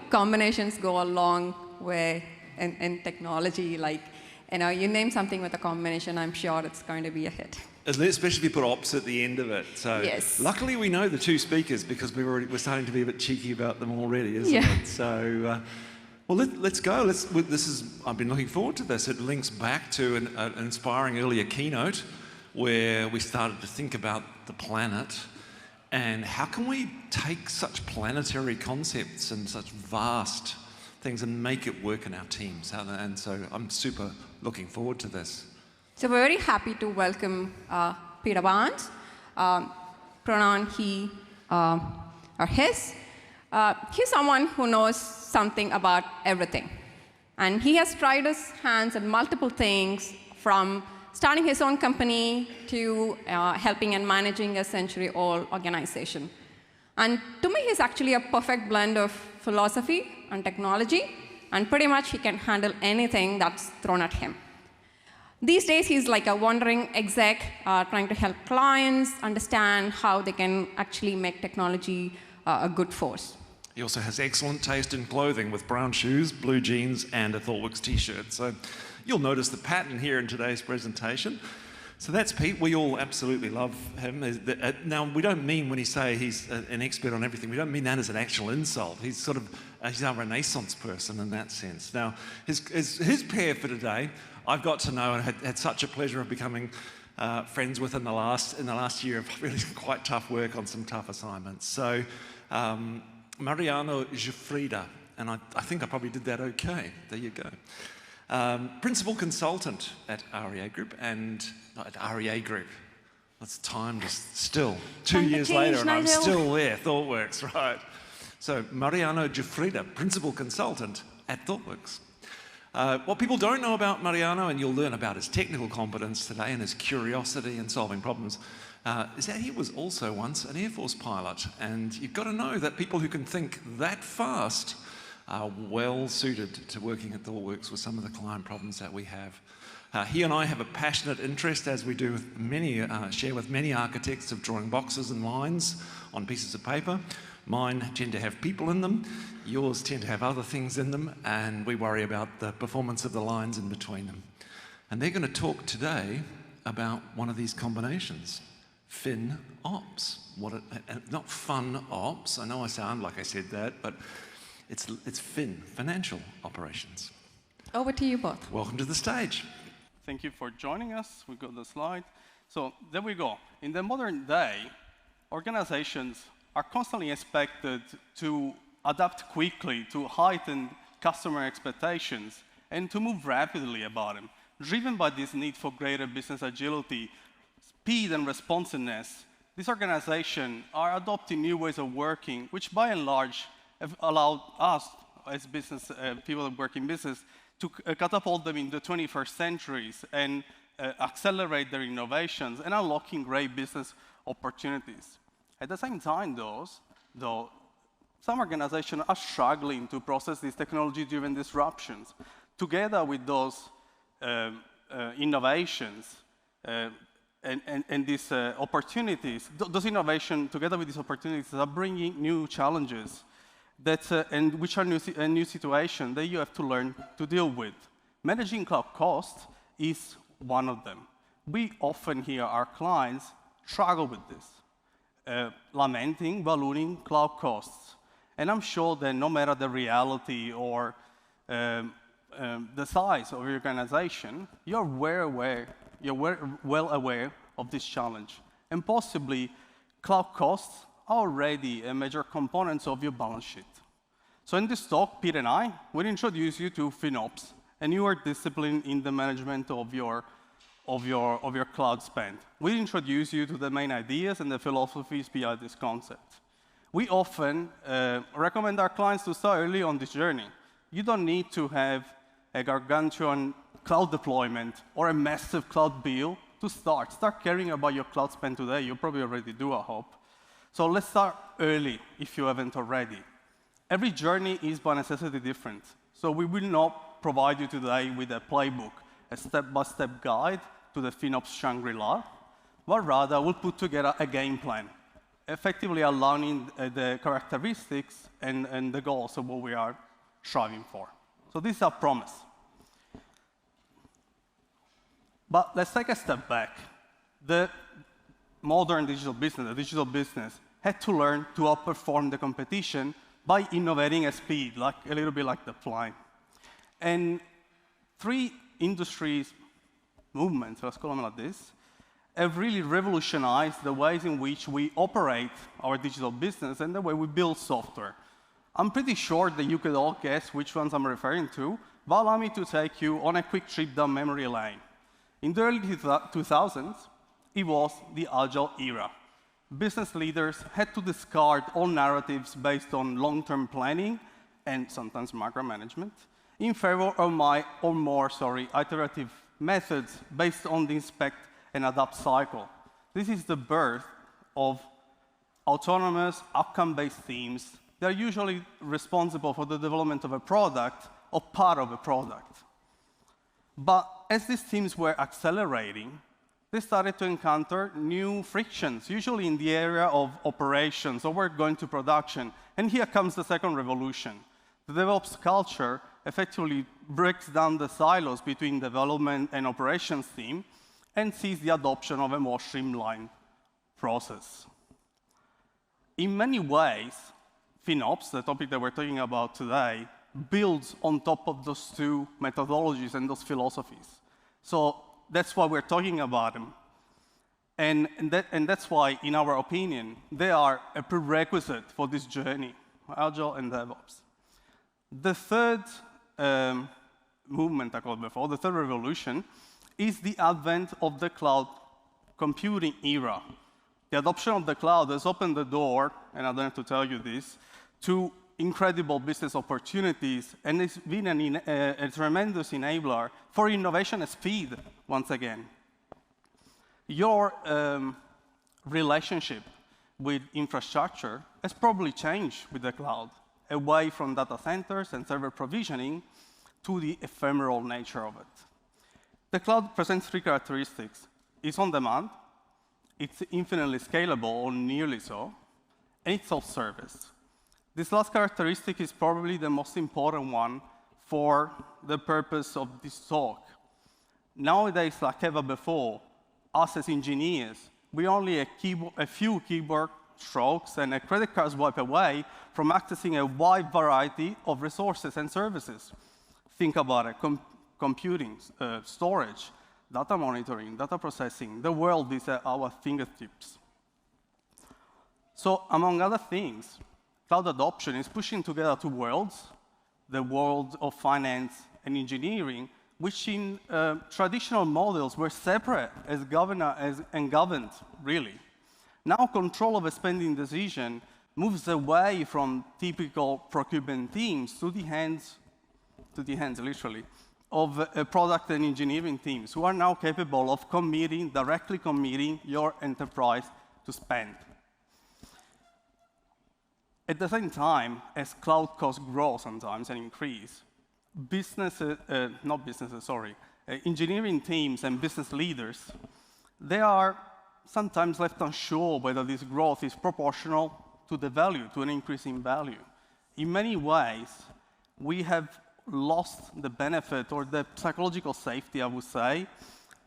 combinations go a long way in technology. Like, you name something with a combination, I'm sure it's going to be a hit. Especially if you put ops at the end of it. So yes. Luckily we know the two speakers because we're starting to be a bit cheeky about them already, isn't it? So, well, let's go. I've been looking forward to this. It links back to an inspiring earlier keynote where we started to think about the planet and how can we take such planetary concepts and such vast things and make it work in our teams. And so I'm super looking forward to this. So we're very happy to welcome Peter Barnes, pronoun he or his. He's someone who knows something about everything. And he has tried his hands at multiple things, from starting his own company to helping and managing a century-old organization. And to me, he's actually a perfect blend of philosophy and technology, and pretty much he can handle anything that's thrown at him. These days, he's like a wandering exec trying to help clients understand how they can actually make technology a good force. He also has excellent taste in clothing with brown shoes, blue jeans, and a Thoughtworks t-shirt. So you'll notice the pattern here in today's presentation. So that's Pete. We all absolutely love him. Now, we don't mean when he say he's an expert on everything, we don't mean that as an actual insult. He's he's our Renaissance person in that sense. Now, his pair for today, I've got to know and had such a pleasure of becoming friends with in the last year of really quite tough work on some tough assignments. So, Mariano Giuffrida, and I think I probably did that okay. There you go. Principal consultant at REA Group at REA Group. It's time to still, 2 years later, and I'm still there, Thoughtworks, right. So Mariano Giuffrida, principal consultant at Thoughtworks. What people don't know about Mariano, and you'll learn about his technical competence today and his curiosity in solving problems, is that he was also once an Air Force pilot. And you've got to know that people who can think that fast are well suited to working at Thoughtworks with some of the client problems that we have. He and I have a passionate interest, as we do with share with many architects, of drawing boxes and lines on pieces of paper. Mine tend to have people in them, yours tend to have other things in them, and we worry about the performance of the lines in between them. And they're going to talk today about one of these combinations, FinOps. Not fun ops, I know I sound like I said that, but it's financial operations. Over to you both. Welcome to the stage. Thank you for joining us. We got the slide. So there we go. In the modern day, organizations are constantly expected to adapt quickly to heightened customer expectations and to move rapidly about them. Driven by this need for greater business agility, speed and responsiveness, these organizations are adopting new ways of working, which by and large have allowed us, as business people that work in business, to catapult them in the 21st centuries and accelerate their innovations and unlocking great business opportunities. At the same time, though, some organizations are struggling to process these technology-driven disruptions. Together with those innovations and these opportunities, those innovations, together with these opportunities, are bringing new challenges and which are a new situation that you have to learn to deal with. Managing cloud costs is one of them. We often hear our clients struggle with this, lamenting ballooning cloud costs. And I'm sure that no matter the reality or the size of your organization, you're well aware of this challenge. And possibly, cloud costs are already a major component of your balance sheet. So in this talk, Pete and I will introduce you to FinOps, a newer discipline in the management of your cloud spend. We'll introduce you to the main ideas and the philosophies behind this concept. We often recommend our clients to start early on this journey. You don't need to have a gargantuan cloud deployment or a massive cloud bill to start. Start caring about your cloud spend today. You probably already do, I hope. So let's start early if you haven't already. Every journey is by necessity different. So we will not provide you today with a playbook, a step-by-step guide to the FinOps Shangri-La, but rather we'll put together a game plan, effectively aligning the characteristics and the goals of what we are striving for. So this is our promise. But let's take a step back. The modern digital business, the digital business, had to learn to outperform the competition by innovating at speed, like a little bit like the flying. And 3 industries movements, let's call them like this, have really revolutionized the ways in which we operate our digital business and the way we build software. I'm pretty sure that you could all guess which ones I'm referring to, but allow me to take you on a quick trip down memory lane. In the early 2000s, it was the agile era. Business leaders had to discard all narratives based on long-term planning and sometimes micromanagement in favor of more iterative methods based on the inspect and adapt cycle. This is the birth of autonomous, outcome-based teams that are usually responsible for the development of a product or part of a product. But as these teams were accelerating, they started to encounter new frictions, usually in the area of operations, or we're going to production. And here comes the second revolution. The DevOps culture effectively breaks down the silos between development and operations team and sees the adoption of a more streamlined process. In many ways, FinOps, the topic that we're talking about today, builds on top of those 2 methodologies and those philosophies. So that's why we're talking about them. And that's why, in our opinion, they are a prerequisite for this journey, Agile and DevOps. The third movement I called before, the third revolution, is the advent of the cloud computing era. The adoption of the cloud has opened the door, and I don't have to tell you this, to incredible business opportunities, and it's been a tremendous enabler for innovation at speed, once again. Your relationship with infrastructure has probably changed with the cloud, away from data centers and server provisioning to the ephemeral nature of it. The cloud presents 3 characteristics. It's on demand, it's infinitely scalable, or nearly so, and it's self-service. This last characteristic is probably the most important one for the purpose of this talk. Nowadays, like ever before, us as engineers, we're only a few keyboard strokes and a credit card swipe away from accessing a wide variety of resources and services. Think about it, computing, storage, data monitoring, data processing. The world is at our fingertips. So among other things, cloud adoption is pushing together 2 worlds, the world of finance and engineering, which in traditional models were separate and governed, really. Now control of a spending decision moves away from typical procurement teams to the hands literally, of product and engineering teams who are now capable of directly committing your enterprise to spend. At the same time, as cloud costs grow sometimes and increase, engineering teams and business leaders, they are sometimes left unsure whether this growth is proportional to the value, to an increase in value. In many ways, we have lost the benefit or the psychological safety, I would say,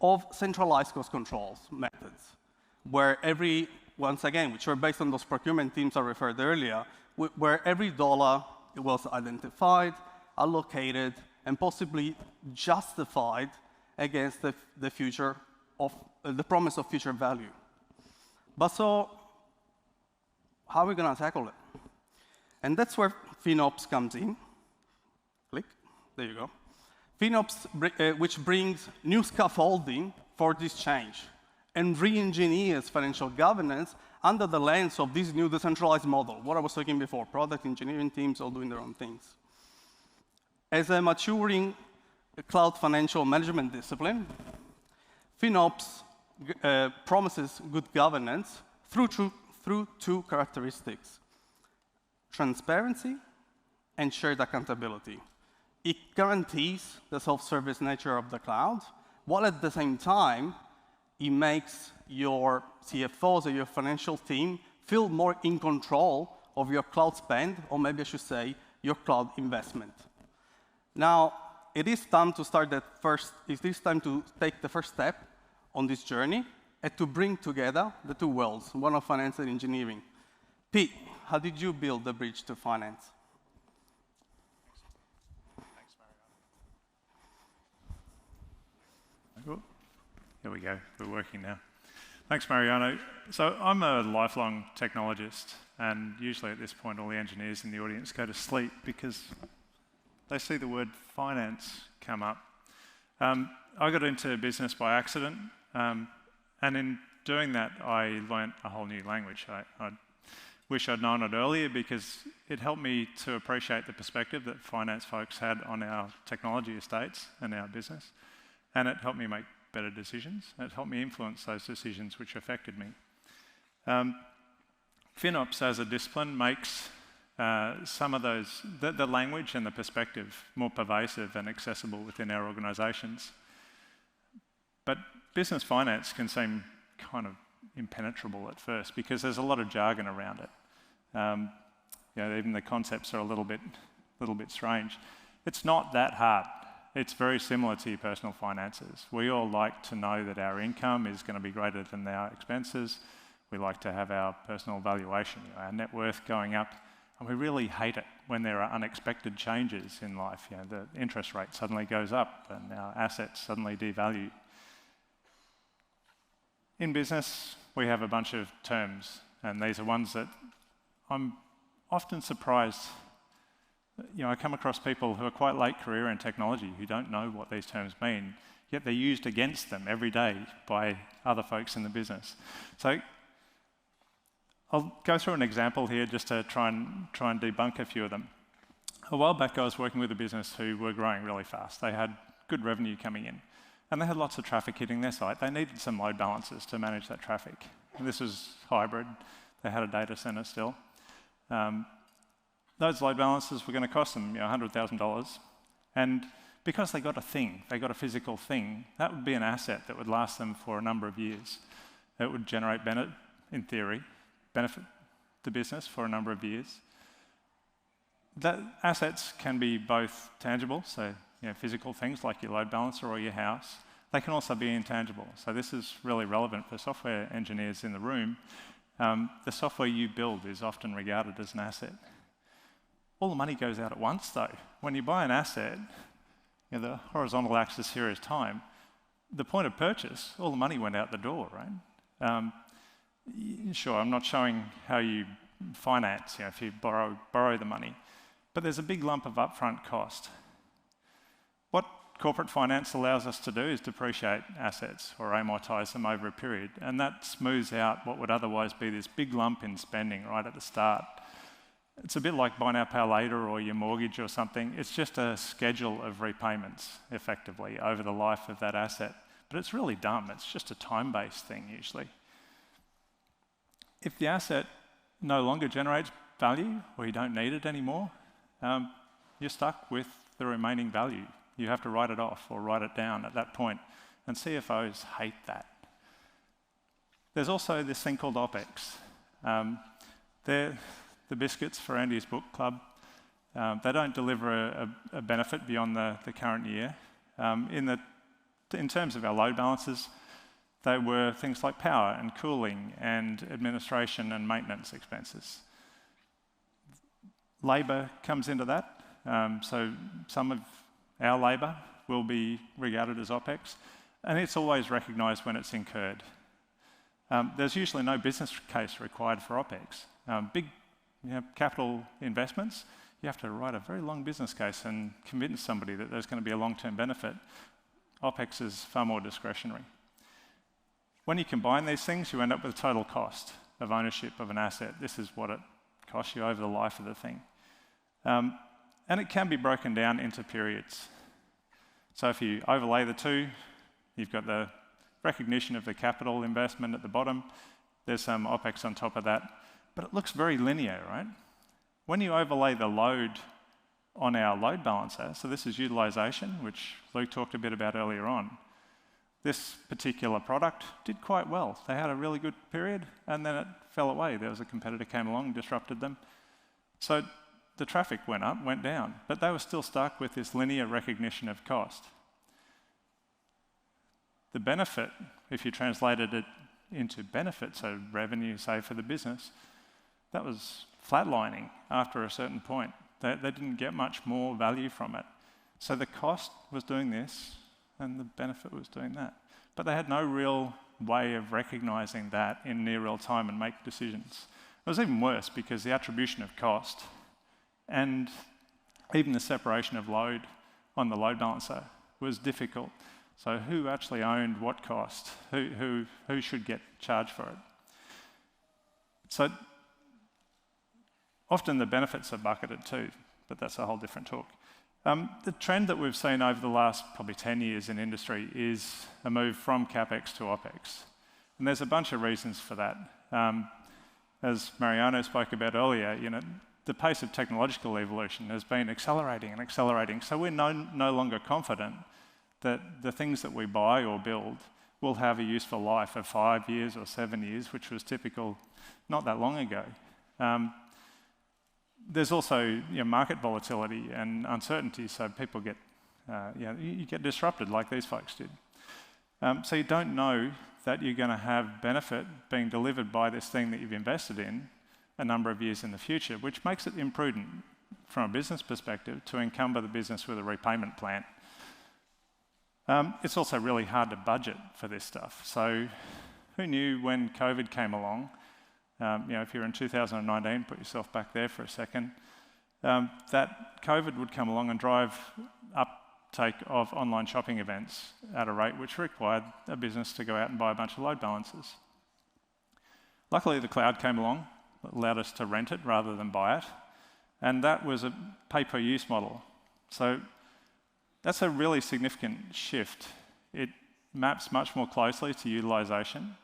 of centralized cost controls methods, where once again, which are based on those procurement teams I referred earlier, where every dollar was identified, allocated, and possibly justified against the future of the promise of future value. But so, how are we going to tackle it? And that's where FinOps comes in. Click, there you go. FinOps, which brings new scaffolding for this change and re-engineers financial governance under the lens of this new decentralized model, what I was talking before, product engineering teams all doing their own things. As a maturing cloud financial management discipline, FinOps promises good governance through 2 characteristics: transparency and shared accountability. It guarantees the self-service nature of the cloud, while at the same time, it makes your CFOs or your financial team feel more in control of your cloud spend, or maybe I should say, your cloud investment. Now, it is time to start that first, it is time to take the first step on this journey and to bring together the two worlds, one of finance and engineering. Pete, how did you build the bridge to finance? Thanks, Mariano. Here we go, we're working now. Thanks, Mariano. So I'm a lifelong technologist, and usually at this point all the engineers in the audience go to sleep because they see the word finance come up. I got into business by accident, and in doing that I learnt a whole new language. I wish I'd known it earlier because it helped me to appreciate the perspective that finance folks had on our technology estates and our business, and it helped me make better decisions. It helped me influence those decisions which affected me. FinOps as a discipline makes some of those, the language and the perspective more pervasive and accessible within our organisations. But business finance can seem kind of impenetrable at first because there's a lot of jargon around it. Even the concepts are a little bit strange. It's not that hard. It's very similar to your personal finances. We all like to know that our income is going to be greater than our expenses. We like to have our personal valuation, our net worth going up. And we really hate it when there are unexpected changes in life. The interest rate suddenly goes up and our assets suddenly devalue. In business, we have a bunch of terms, and these are ones that I'm often surprised. I come across people who are quite late career in technology who don't know what these terms mean, yet they're used against them every day by other folks in the business. So I'll go through an example here just to try and debunk a few of them. A while back, I was working with a business who were growing really fast. They had good revenue coming in, and they had lots of traffic hitting their site. They needed some load balancers to manage that traffic. And this was hybrid. They had a data center still. Those load balancers were going to cost them $100,000. And because they got a physical thing, that would be an asset that would last them for a number of years. It would generate, in theory, benefit the business for a number of years. That assets can be both tangible, so physical things like your load balancer or your house. They can also be intangible. So this is really relevant for software engineers in the room. The software you build is often regarded as an asset. All the money goes out at once, though. When you buy an asset, the horizontal axis here is time. The point of purchase, all the money went out the door, right? Sure, I'm not showing how you finance, if you borrow the money, but there's a big lump of upfront cost. What corporate finance allows us to do is depreciate assets or amortise them over a period, and that smooths out what would otherwise be this big lump in spending right at the start. It's a bit like buy now, pay later or your mortgage or something. It's just a schedule of repayments, effectively, over the life of that asset. But it's really dumb. It's just a time-based thing, usually. If the asset no longer generates value or you don't need it anymore, you're stuck with the remaining value. You have to write it off or write it down at that point. And CFOs hate that. There's also this thing called Opex. They're the biscuits for Andy's book club. They don't deliver a benefit beyond the current year. In terms of our load balances, they were things like power and cooling and administration and maintenance expenses. Labour comes into that. So some of our labour will be regarded as Opex, and it's always recognised when it's incurred. There's usually no business case required for Opex. Big capital investments, you have to write a very long business case and convince somebody that there's going to be a long-term benefit. Opex is far more discretionary. When you combine these things, you end up with a total cost of ownership of an asset. This is what it costs you over the life of the thing. And it can be broken down into periods. So if you overlay the two, you've got the recognition of the capital investment at the bottom. There's some Opex on top of that. But it looks very linear, right? When you overlay the load on our load balancer, so this is utilization, which Luke talked a bit about earlier on, This particular product did quite well. They had a really good period, and then it fell away. There was a competitor came along, disrupted them. So the traffic went up, went down, but they were still stuck with this linear recognition of cost. The benefit, if you translated it into benefit, so revenue, say, for the business, that was flatlining after a certain point. They didn't get much more value from it. So the cost was doing this, and the benefit was doing that. But they had no real way of recognising that in near real time and make decisions. It was even worse because the attribution of cost and even the separation of load on the load balancer was difficult. So who actually owned what cost? Who should get charged for it? So often the benefits are bucketed too, but that's a whole different talk. The trend that we've seen over the last probably 10 years in industry is a move from CapEx to Opex. And there's a bunch of reasons for that. As Mariano spoke about earlier, the pace of technological evolution has been accelerating and accelerating. So we're no longer confident that the things that we buy or build will have a useful life of 5 years or 7 years, which was typical not that long ago. There's also market volatility and uncertainty, so people get you get disrupted like these folks did. So you don't know that you're going to have benefit being delivered by this thing that you've invested in a number of years in the future, which makes it imprudent from a business perspective to encumber the business with a repayment plan. It's also really hard to budget for this stuff. So who knew when COVID came along? If you're in 2019, put yourself back there for a second, that COVID would come along and drive uptake of online shopping events at a rate which required a business to go out and buy a bunch of load balancers. Luckily, the cloud came along, allowed us to rent it rather than buy it, and that was a pay-per-use model. So that's a really significant shift. It maps much more closely to utilisation,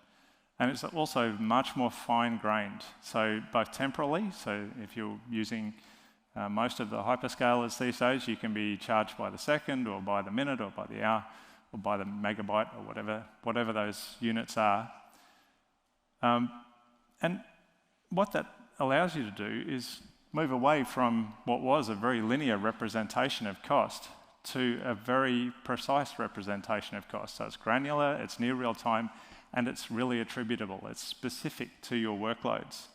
and it's also much more fine-grained. So both temporally, so if you're using most of the hyperscalers these days, you can be charged by the second or by the minute or by the hour or by the megabyte or whatever those units are. And what that allows you to do is move away from what was a very linear representation of cost to a very precise representation of cost. So it's granular, it's near real time, and it's really attributable. It's specific to your workloads.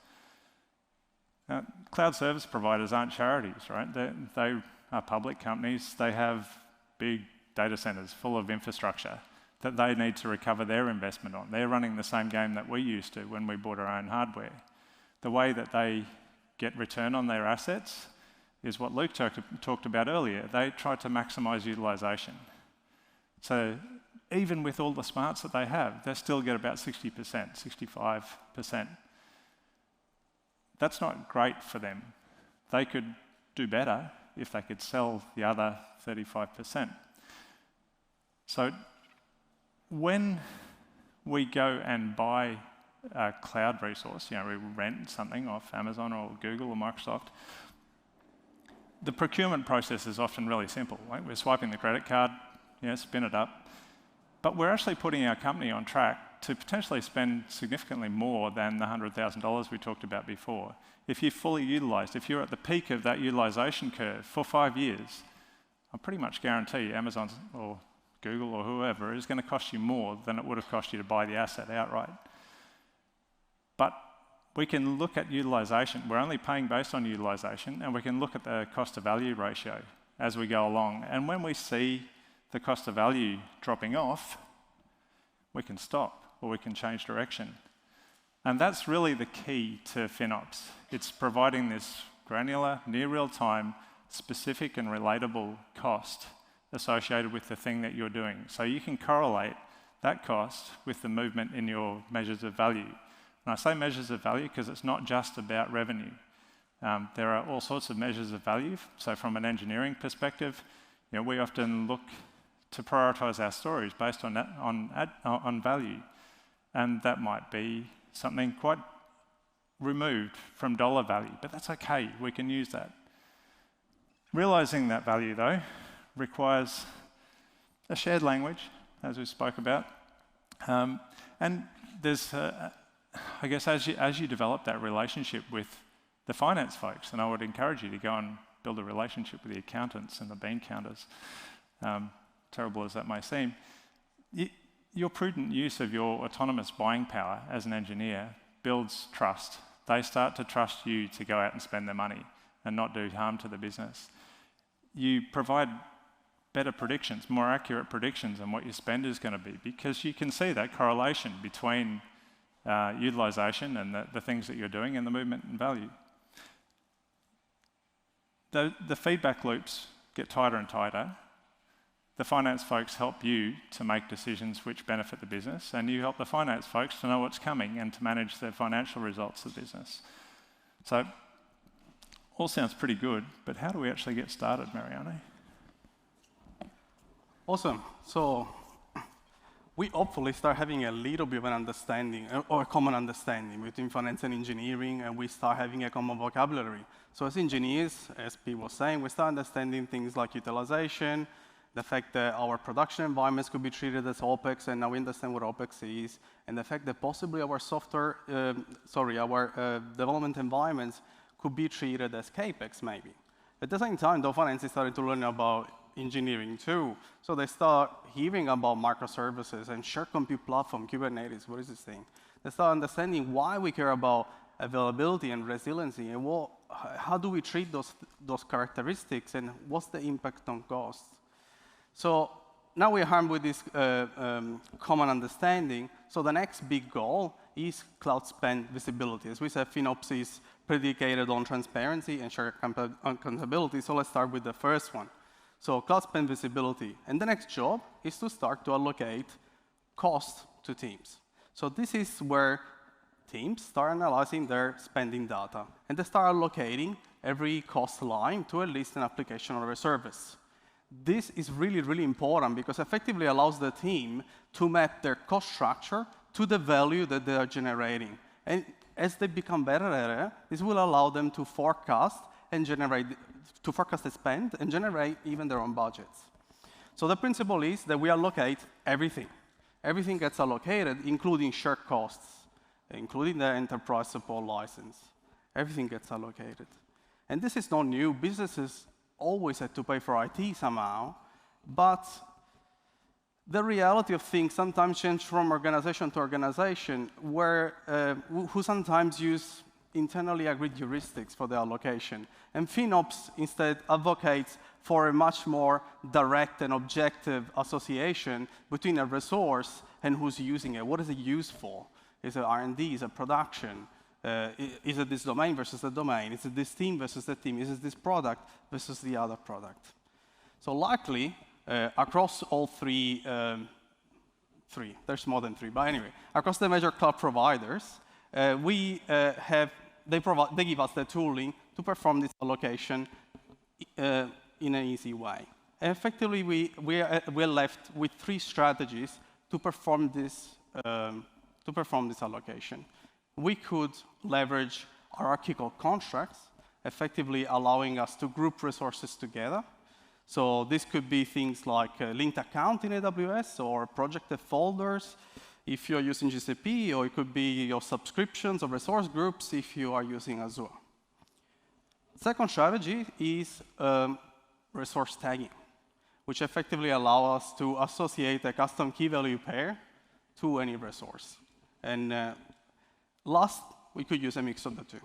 Now, cloud service providers aren't charities, right? They are public companies. They have big data centers full of infrastructure that they need to recover their investment on. They're running the same game that we used to when we bought our own hardware. The way that they get return on their assets is what Luke talked about earlier. They try to maximise utilisation. So even with all the smarts that they have, they still get about 60%, 65%. That's not great for them. They could do better if they could sell the other 35%. So when we go and buy a cloud resource, we rent something off Amazon or Google or Microsoft, the procurement process is often really simple. Right? We're swiping the credit card, spin it up, but we're actually putting our company on track to potentially spend significantly more than the $100,000 we talked about before. If you're fully utilised, if you're at the peak of that utilisation curve for 5 years, I pretty much guarantee Amazon or Google or whoever is going to cost you more than it would have cost you to buy the asset outright. But we can look at utilisation. We're only paying based on utilisation, and we can look at the cost to value ratio as we go along. And when we see the cost of value dropping off, we can stop or we can change direction. And that's really the key to FinOps. It's providing this granular, near real-time, specific and relatable cost associated with the thing that you're doing. So you can correlate that cost with the movement in your measures of value. And I say measures of value because it's not just about revenue. There are all sorts of measures of value. So from an engineering perspective, we often look to prioritise our stories based on that, on value. And that might be something quite removed from dollar value, but that's okay, we can use that. Realising that value, though, requires a shared language, as we spoke about. And there's, I guess, as you develop that relationship with the finance folks, and I would encourage you to go and build a relationship with the accountants and the bean counters, terrible as that may seem, your prudent use of your autonomous buying power as an engineer builds trust. They start to trust you to go out and spend their money and not do harm to the business. You provide better predictions, more accurate predictions on what your spend is going to be, because you can see that correlation between utilisation and the things that you're doing and the movement in value. The feedback loops get tighter and tighter. The finance folks help you to make decisions which benefit the business, and you help the finance folks to know what's coming and to manage the financial results of the business. So, all sounds pretty good, but how do we actually get started, Mariano? Awesome. So, we hopefully start having a little bit of an understanding, or a common understanding between finance and engineering, and we start having a common vocabulary. So as engineers, as Pete was saying, we start understanding things like utilization, the fact that our production environments could be treated as Opex, and now we understand what Opex is, and the fact that possibly our development environments could be treated as CAPEX, maybe. At the same time, though, finance is starting to learn about engineering too. So they start hearing about microservices and shared compute platform, Kubernetes, what is this thing? They start understanding why we care about availability and resiliency, and how do we treat those characteristics, and what's the impact on costs. So now we're armed with this common understanding. So the next big goal is cloud spend visibility. As we said, FinOps is predicated on transparency and shared accountability. So let's start with the first one. So cloud spend visibility. And the next job is to start to allocate cost to teams. So this is where teams start analyzing their spending data. And they start allocating every cost line to at least an application or a service. This is really, really important because effectively allows the team to map their cost structure to the value that they are generating. And as they become better at it, this will allow them to forecast and the spend and generate even their own budgets. So the principle is that we allocate everything. Everything gets allocated, including shared costs, including the enterprise support license. Everything gets allocated. And this is not new. Businesses always had to pay for IT somehow, but the reality of things sometimes change from organization to organization, who sometimes use internally agreed heuristics for the allocation. And FinOps instead advocates for a much more direct and objective association between a resource and who's using it. What is it used for? Is it R&D? Is it production? Is it this domain versus the domain? Is it this team versus the team? Is it this product versus the other product? So luckily, across all three, there's more than three, but anyway, across the major cloud providers, they give us the tooling to perform this allocation in an easy way. And effectively, we're left with three strategies to perform this allocation. We could leverage hierarchical contracts, effectively allowing us to group resources together. So this could be things like a linked account in AWS or projected folders if you're using GCP, or it could be your subscriptions or resource groups if you are using Azure. Second strategy is resource tagging, which effectively allows us to associate a custom key value pair to any resource. And last, we could use a mix of the two.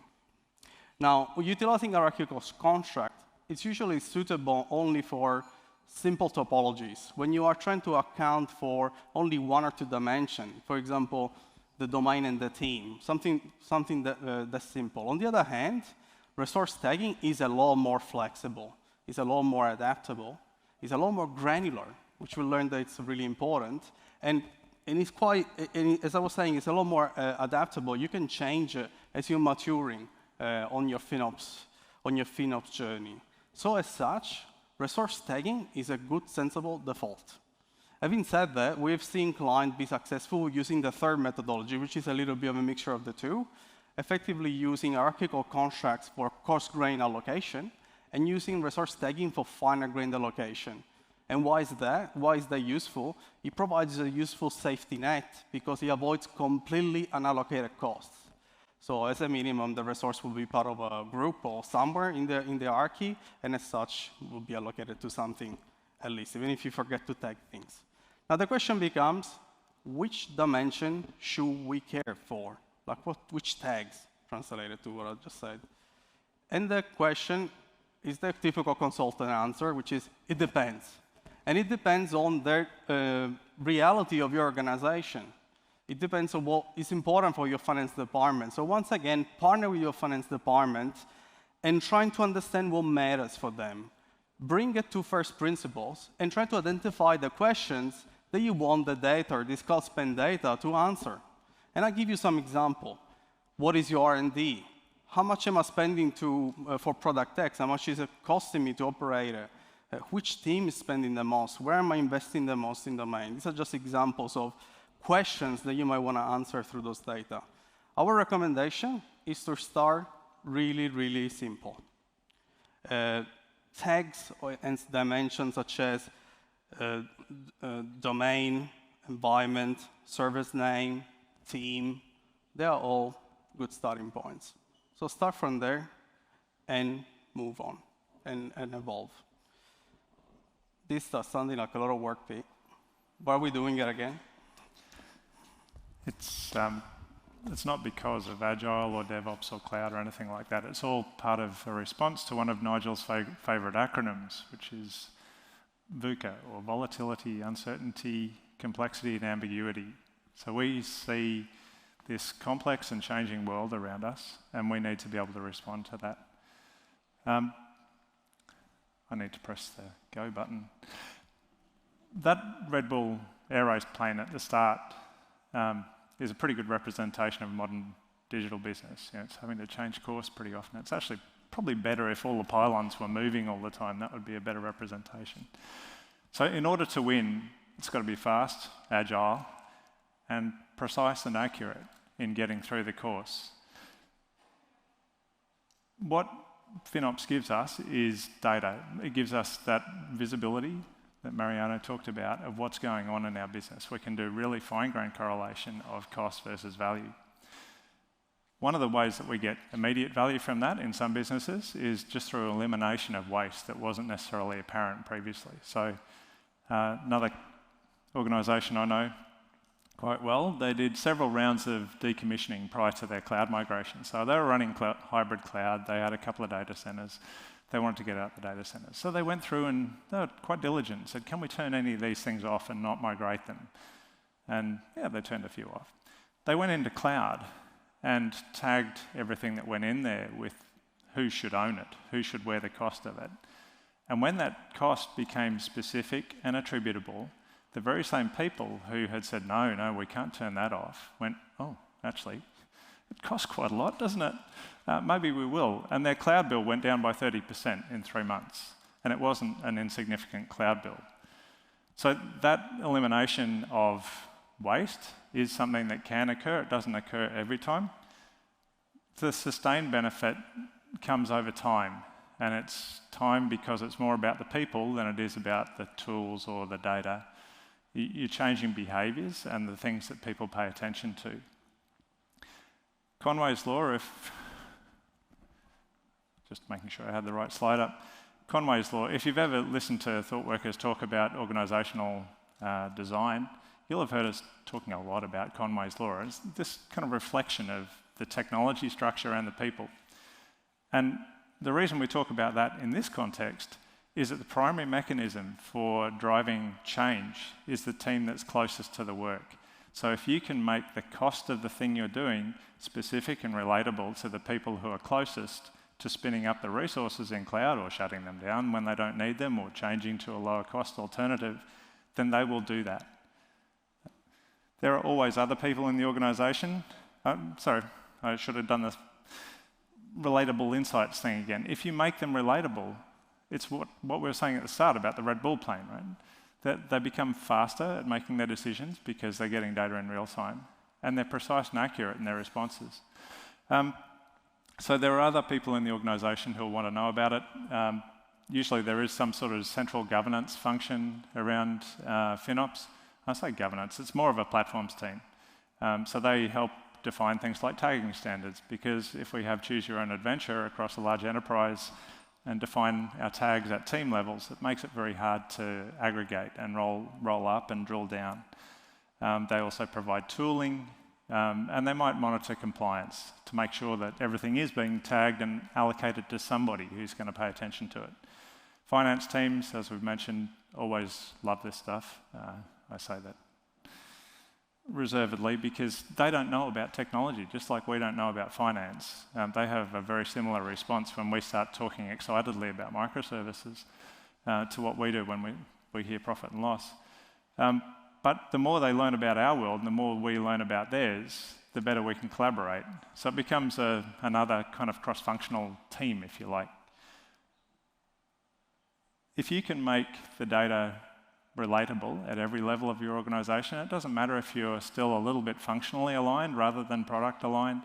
Now, utilizing hierarchical contract, it's usually suitable only for simple topologies. When you are trying to account for only one or two dimensions, for example, the domain and the team, something that's simple. On the other hand, resource tagging is a lot more flexible, it's a lot more adaptable, it's a lot more granular, which we learned that it's really important. And it's quite, as I was saying, it's a lot more adaptable. You can change it as you're maturing on your FinOps journey. So as such, resource tagging is a good, sensible default. Having said that, we've seen clients be successful using the third methodology, which is a little bit of a mixture of the two, effectively using hierarchical contracts for coarse grain allocation and using resource tagging for finer grained allocation. And why is that? Why is that useful? It provides a useful safety net because it avoids completely unallocated costs. So as a minimum, the resource will be part of a group or somewhere in the hierarchy, and as such, will be allocated to something at least, even if you forget to tag things. Now the question becomes, which dimension should we care for? Like which tags translated to what I just said? And the question is the typical consultant answer, which is, it depends. And it depends on the reality of your organization. It depends on what is important for your finance department. So once again, partner with your finance department and trying to understand what matters for them. Bring it to first principles and try to identify the questions that you want the data or this cost spend data to answer. And I'll give you some example. What is your R&D? How much am I spending for product X? How much is it costing me to operate it? Which team is spending the most? Where am I investing the most in domain? These are just examples of questions that you might want to answer through those data. Our recommendation is to start really, really simple. Tags and dimensions such as domain, environment, service name, team, they are all good starting points. So start from there and move on and evolve. This does sounding like a lot of work, Pete. Why are we doing it again? It's not because of Agile or DevOps or Cloud or anything like that. It's all part of a response to one of Nigel's favourite acronyms, which is VUCA, or volatility, uncertainty, complexity, and ambiguity. So we see this complex and changing world around us, and we need to be able to respond to that. I need to press the go button. That Red Bull air race plane at the start is a pretty good representation of modern digital business. You know, it's having to change course pretty often. It's actually probably better if all the pylons were moving all the time. That would be a better representation. So in order to win, it's got to be fast, agile, and precise and accurate in getting through the course. What FinOps gives us is data. It gives us that visibility that Mariano talked about of what's going on in our business. We can do really fine-grained correlation of cost versus value. One of the ways that we get immediate value from that in some businesses is just through elimination of waste that wasn't necessarily apparent previously. So another organisation I know quite well, they did several rounds of decommissioning prior to their cloud migration. So they were running hybrid cloud, they had a couple of data centres, they wanted to get out the data centres. So they went through and they were quite diligent and said, can we turn any of these things off and not migrate them? And yeah, they turned a few off. They went into cloud and tagged everything that went in there with who should own it, who should wear the cost of it. And when that cost became specific and attributable, the very same people who had said, no, we can't turn that off, went, oh, actually, it costs quite a lot, doesn't it? Maybe we will. And their cloud bill went down by 30% in 3 months. And it wasn't an insignificant cloud bill. So that elimination of waste is something that can occur. It doesn't occur every time. The sustained benefit comes over time. And it's time because it's more about the people than it is about the tools or the data. You're changing behaviours and the things that people pay attention to. Conway's Law, just making sure I had the right slide up. Conway's Law, if you've ever listened to Thoughtworkers talk about organisational design, you'll have heard us talking a lot about Conway's Law. It's this kind of reflection of the technology structure and the people. And the reason we talk about that in this context is that the primary mechanism for driving change is the team that's closest to the work. So if you can make the cost of the thing you're doing specific and relatable to the people who are closest to spinning up the resources in cloud or shutting them down when they don't need them or changing to a lower cost alternative, then they will do that. There are always other people in the organisation. Sorry, I should have done this relatable insights thing again. If you make them relatable, it's what we were saying at the start about the Red Bull plane, right? That they become faster at making their decisions because they're getting data in real time. And they're precise and accurate in their responses. So there are other people in the organisation who will want to know about it. Usually there is some sort of central governance function around FinOps. I say governance, it's more of a platforms team. So they help define things like tagging standards, because if we have choose your own adventure across a large enterprise and define our tags at team levels, it makes it very hard to aggregate and roll up and drill down. They also provide tooling, and they might monitor compliance to make sure that everything is being tagged and allocated to somebody who's going to pay attention to it. Finance teams, as we've mentioned, always love this stuff. I say that reservedly because they don't know about technology, just like we don't know about finance. They have a very similar response when we start talking excitedly about microservices to what we do when we hear profit and loss. But the more they learn about our world and the more we learn about theirs, the better we can collaborate. So it becomes another kind of cross-functional team, if you like. If you can make the data relatable at every level of your organisation, it doesn't matter if you're still a little bit functionally aligned rather than product aligned.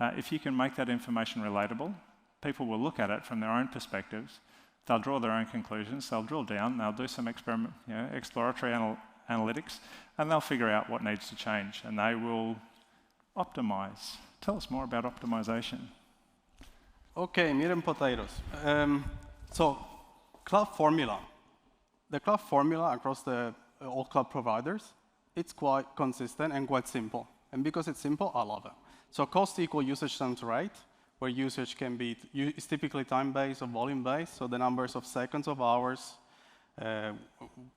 If you can make that information relatable, people will look at it from their own perspectives. They'll draw their own conclusions, they'll drill down, they'll do some exploratory analytics, and they'll figure out what needs to change, and they will optimise. Tell us more about optimisation. Okay, meat and potatoes. So, cloud formula. The cloud formula across all cloud providers, it's quite consistent and quite simple. And because it's simple, I love it. So cost equal usage times rate, where usage can be, is typically time-based or volume-based, so the numbers of seconds of hours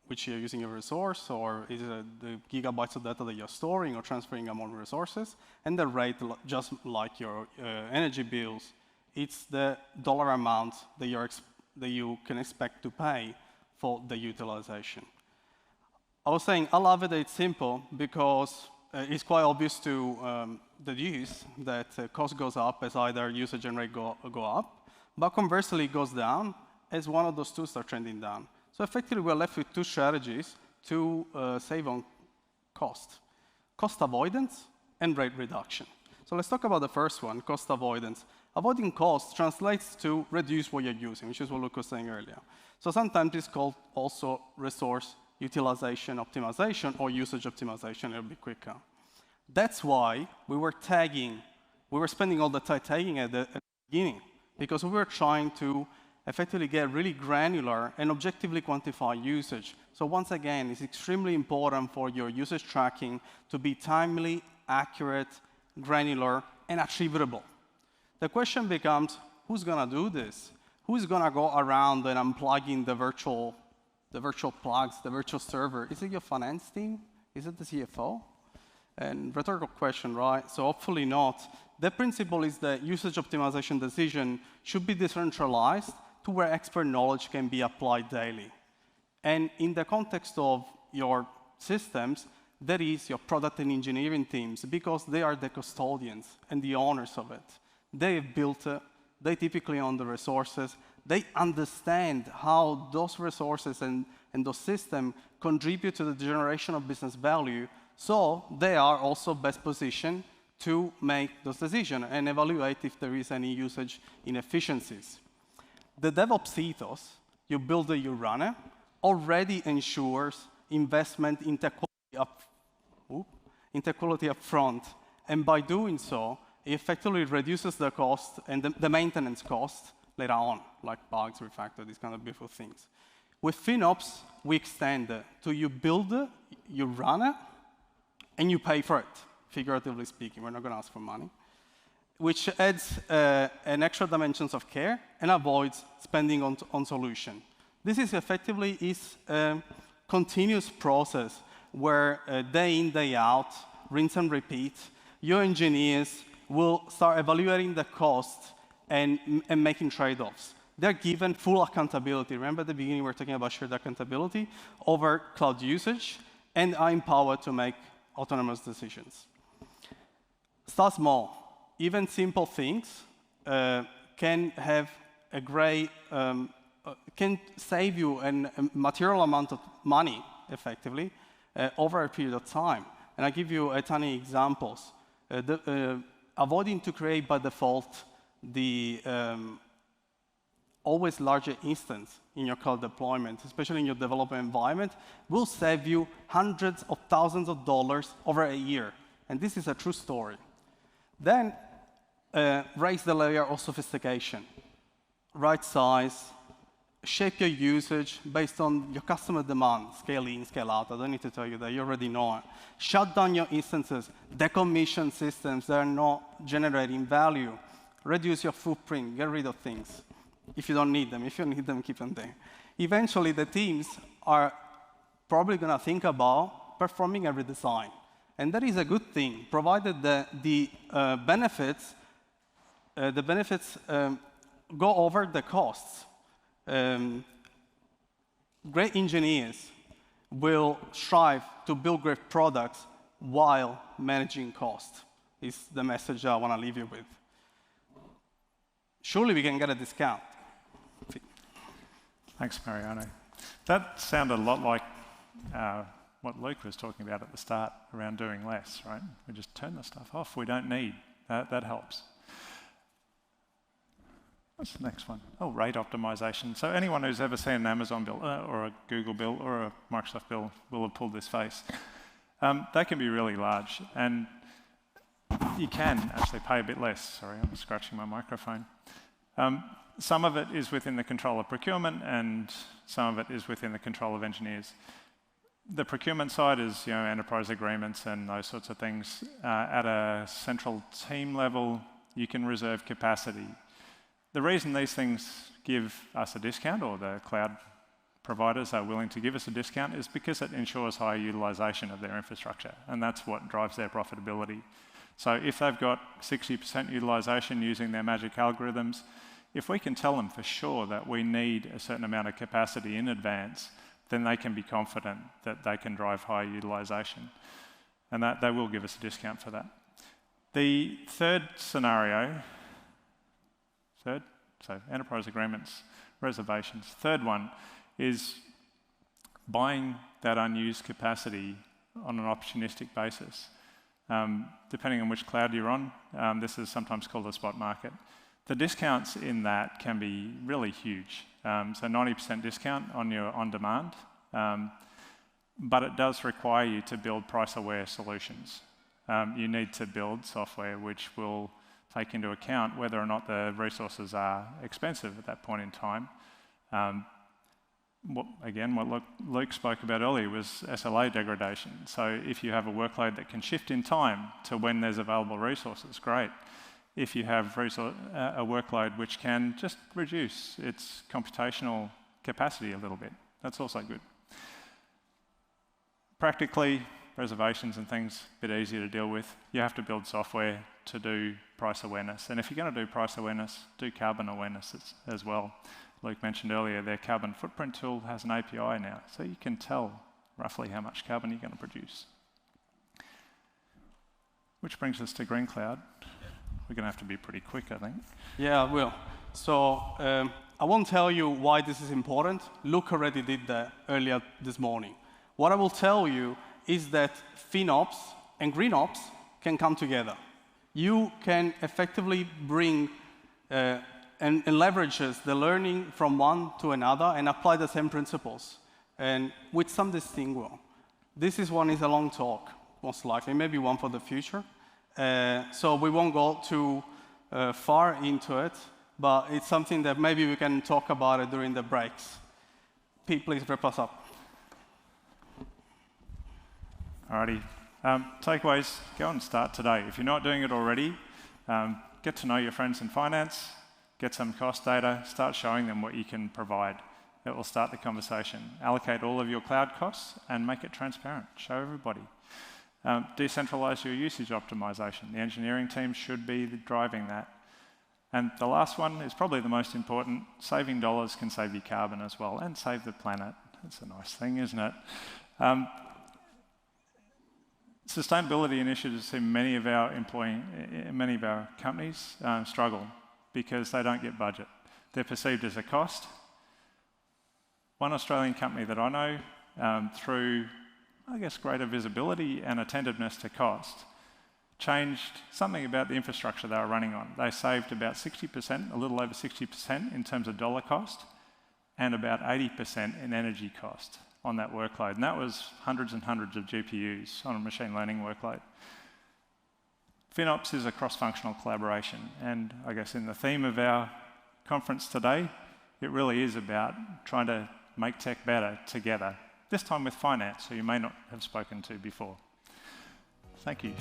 which you're using a resource, or is it the gigabytes of data that you're storing or transferring among resources, and the rate, just like your energy bills, it's the dollar amount that you can expect to pay for the utilization. I was saying I love it that it's simple because it's quite obvious to deduce that cost goes up as either usage and rate go up, but conversely it goes down as one of those two start trending down. So effectively we're left with two strategies to save on cost. Cost avoidance and rate reduction. So let's talk about the first one, cost avoidance. Avoiding cost translates to reduce what you're using, which is what Luke was saying earlier. So sometimes it's called also resource utilization optimization or usage optimization. It'll be quicker. That's why we were spending all the time tagging at the beginning, because we were trying to effectively get really granular and objectively quantify usage. So once again, it's extremely important for your usage tracking to be timely, accurate, granular, and achievable. The question becomes, who's going to do this? Who's going to go around and unplugging the virtual plugs, the virtual server? Is it your finance team? Is it the CFO? And rhetorical question, right? So hopefully not. The principle is that usage optimization decision should be decentralized to where expert knowledge can be applied daily. And in the context of your systems, that is your product and engineering teams, because they are the custodians and the owners of it. They have built it, they typically own the resources, they understand how those resources and those systems contribute to the generation of business value, so they are also best positioned to make those decisions and evaluate if there is any usage inefficiencies. The DevOps ethos, you build it, you run it, already ensures investment into quality up front, and by doing so, it effectively reduces the cost and the maintenance cost later on, like bugs, refactor, these kind of beautiful things. With FinOps, we extend it to you build it, you run it, and you pay for it, figuratively speaking. We're not going to ask for money, which adds an extra dimensions of care and avoids spending on solution. This is effectively a continuous process where day in, day out, rinse and repeat, your engineers will start evaluating the cost and making trade-offs. They're given full accountability. Remember at the beginning we were talking about shared accountability over cloud usage, and are empowered to make autonomous decisions. Start small. Even simple things can have a great, can save you a material amount of money, effectively, over a period of time. And I'll give you a tiny examples. Avoiding to create by default the always larger instance in your cloud deployment, especially in your development environment, will save you hundreds of thousands of dollars over a year. And this is a true story. Then raise the layer of sophistication. Right size, shape your usage based on your customer demand, scale in, scale out. I don't need to tell you that, you already know it. Shut down your instances, decommission systems that are not generating value. Reduce your footprint, get rid of things if you don't need them. If you need them, keep them there. Eventually, the teams are probably going to think about performing every design. And that is a good thing, provided that the benefits go over the costs. Great engineers will strive to build great products while managing costs, is the message I want to leave you with. Surely we can get a discount. Thanks, Mariano. That sounded a lot like what Luke was talking about at the start around doing less, right? We just turn the stuff off we don't need. That helps. What's the next one? Oh, rate optimization. So anyone who's ever seen an Amazon bill or a Google bill or a Microsoft bill will have pulled this face. They can be really large, and you can actually pay a bit less. Sorry, I'm scratching my microphone. Some of it is within the control of procurement, and some of it is within the control of engineers. The procurement side is, enterprise agreements and those sorts of things. At a central team level, you can reserve capacity. The reason these things give us a discount, or the cloud providers are willing to give us a discount, is because it ensures higher utilization of their infrastructure, and that's what drives their profitability. So if they've got 60% utilization using their magic algorithms, if we can tell them for sure that we need a certain amount of capacity in advance, then they can be confident that they can drive higher utilization, and that they will give us a discount for that. The third scenario, so enterprise agreements, reservations. Third one is buying that unused capacity on an opportunistic basis. Depending on which cloud you're on, this is sometimes called a spot market. The discounts in that can be really huge. So 90% discount on your on-demand, but it does require you to build price-aware solutions. You need to build software which will take into account whether or not the resources are expensive at that point in time. What Luke spoke about earlier was SLA degradation. So if you have a workload that can shift in time to when there's available resources, great. If you have a workload which can just reduce its computational capacity a little bit, that's also good. Practically, reservations and things a bit easier to deal with. You have to build software to do price awareness. And if you're going to do price awareness, do carbon awareness as well. Luke mentioned earlier, their carbon footprint tool has an API now, so you can tell roughly how much carbon you're going to produce. Which brings us to Green Cloud. We're going to have to be pretty quick, I think. Yeah, I will. So I won't tell you why this is important. Luke already did that earlier this morning. What I will tell you is that FinOps and GreenOps can come together. You can effectively bring and leverages the learning from one to another and apply the same principles, and with some distinguishing. This one is a long talk, most likely, maybe one for the future. So we won't go too far into it, but it's something that maybe we can talk about it during the breaks. Pete, please wrap us up. Alrighty. Takeaways, go and start today. If you're not doing it already, get to know your friends in finance, get some cost data, start showing them what you can provide. It will start the conversation. Allocate all of your cloud costs and make it transparent. Show everybody. Decentralize your usage optimization. The engineering team should be driving that. And the last one is probably the most important. Saving dollars can save you carbon as well, and save the planet. That's a nice thing, isn't it? Sustainability initiatives in many of our companies struggle because they don't get budget. They're perceived as a cost. One Australian company that I know, through, I guess, greater visibility and attentiveness to cost, changed something about the infrastructure they were running on. They saved about 60%, a little over 60% in terms of dollar cost, and about 80% in energy cost on that workload. And that was hundreds and hundreds of GPUs on a machine learning workload. FinOps is a cross-functional collaboration, and I guess in the theme of our conference today, it really is about trying to make tech better together, this time with finance, who you may not have spoken to before. Thank you.